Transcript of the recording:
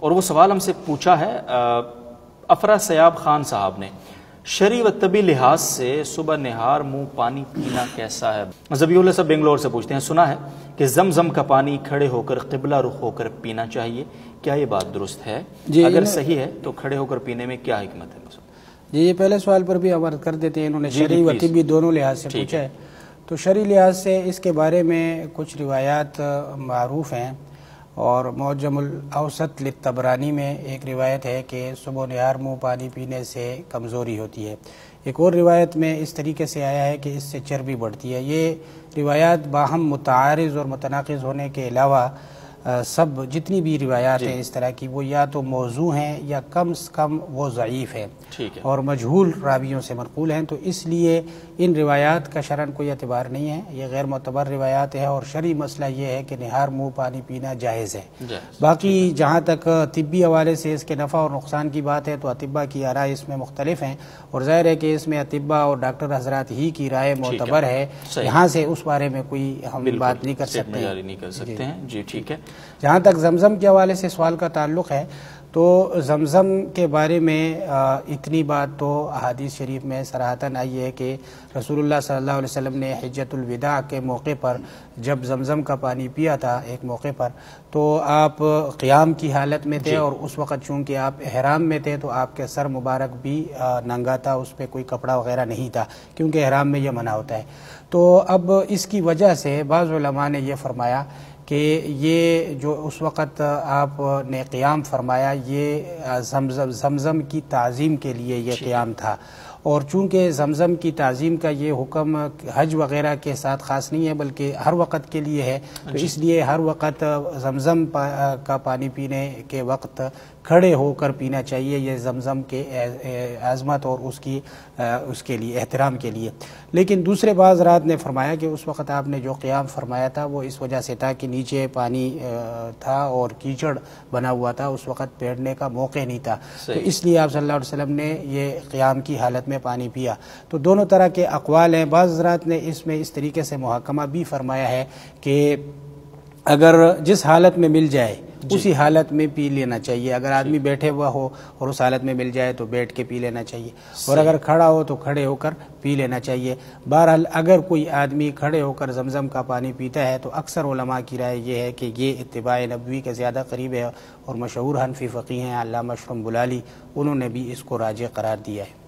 اور وہ سوال ہم سے پوچھا ہے افرا سیاب خان صاحب نے، شرعی و طبی لحاظ سے صبح نہار منہ پانی پینا کیسا ہے؟ ذبیح اللہ صاحب بنگلور سے پوچھتے ہیں، سنا ہے کہ زمزم کا پانی کھڑے ہو کر قبلہ رخ ہو کر پینا چاہیے، کیا یہ بات درست ہے؟ اگر صحیح ہے تو کھڑے ہو کر پینے میں کیا حکمت ہے؟ جی یہ پہلے سوال پر بھی عمل کر دیتے ہیں، انہوں نے شرعی و طبی دونوں لحاظ سے پوچھا ہے۔ تو شرعی لحاظ سے اس کے بارے میں کچھ روایات معروف ہیں، اور معجم الاوسط للطبرانی میں ایک روایت ہے کہ صبح و نہار منہ پانی پینے سے کمزوری ہوتی ہے۔ ایک اور روایت میں اس طریقے سے آیا ہے کہ اس سے چربی بڑھتی ہے۔ یہ روایات باہم متعارض اور متناقض ہونے کے علاوہ سب جتنی بھی روایات ہیں اس طرح کی، وہ یا تو موضوع ہیں یا کم سے کم وہ ضعیف ہیں اور مجہول راویوں سے منقول ہیں، تو اس لیے ان روایات کا شرعاً کوئی اعتبار نہیں ہے، یہ غیر معتبر روایات ہیں، اور شرعی مسئلہ یہ ہے کہ نہار منہ پانی پینا جائز ہے۔ باقی جہاں تک طبی حوالے سے اس کے نفع اور نقصان کی بات ہے تو اطباء کی آراء اس میں مختلف ہیں، اور ظاہر ہے کہ اس میں اطباء اور ڈاکٹر حضرات ہی کی رائے معتبر ہے، یہاں سے اس بارے میں کوئی ہم بات نہیں کر سکتے ہیں۔ جی ٹھیک ہے۔ جہاں تک زمزم کے حوالے سے سوال کا تعلق ہے تو زمزم کے بارے میں اتنی بات تو احادیث شریف میں صراحتاً آئی ہے کہ رسول اللہ صلی اللہ علیہ وسلم نے حجۃ الوداع کے موقع پر جب زمزم کا پانی پیا تھا ایک موقع پر، تو آپ قیام کی حالت میں تھے، اور اس وقت چونکہ آپ احرام میں تھے تو آپ کے سر مبارک بھی ننگا تھا، اس پہ کوئی کپڑا وغیرہ نہیں تھا، کیونکہ احرام میں یہ منع ہوتا ہے۔ تو اب اس کی وجہ سے بعض علماء نے یہ فرمایا کہ یہ جو اس وقت آپ نے قیام فرمایا یہ زمزم کی تعظیم کے لیے یہ قیام تھا، اور چونکہ زمزم کی تعظیم کا یہ حکم حج وغیرہ کے ساتھ خاص نہیں ہے بلکہ ہر وقت کے لیے ہے، تو اس لیے ہر وقت زمزم کا پانی پینے کے وقت کھڑے ہو کر پینا چاہیے، یہ زمزم کے عظمت اور اس کے لیے احترام کے لیے۔ لیکن دوسرے بعض حضرات نے فرمایا کہ اس وقت آپ نے جو قیام فرمایا تھا وہ اس وجہ سے تھا کہ نیچے پانی تھا اور کیچڑ بنا ہوا تھا، اس وقت بیٹھنے کا موقع نہیں تھا، تو اس لیے آپ صلی اللہ علیہ وسلم نے یہ قیام کی حالت میں پانی پیا۔ تو دونوں طرح کے اقوال ہیں، بعض حضرات نے اس میں اس طریقے سے محاکمہ بھی فرمایا ہے کہ اگر جس حالت میں مل جائے اسی حالت میں پی لینا چاہیے، اگر آدمی بیٹھے ہوا ہو اور اس حالت میں مل جائے تو بیٹھ کے پی لینا چاہیے، اور اگر کھڑا ہو تو کھڑے ہو کر پی لینا چاہیے۔ بہرحال اگر کوئی آدمی کھڑے ہو کر زمزم کا پانی پیتا ہے تو اکثر علماء کی رائے یہ ہے کہ یہ اتباع نبوی کے زیادہ قریب ہے، اور مشہور حنفی فقیہ ہیں علامہ اشرم بلالی، انہوں نے بھی اس کو راجح قرار دیا ہے۔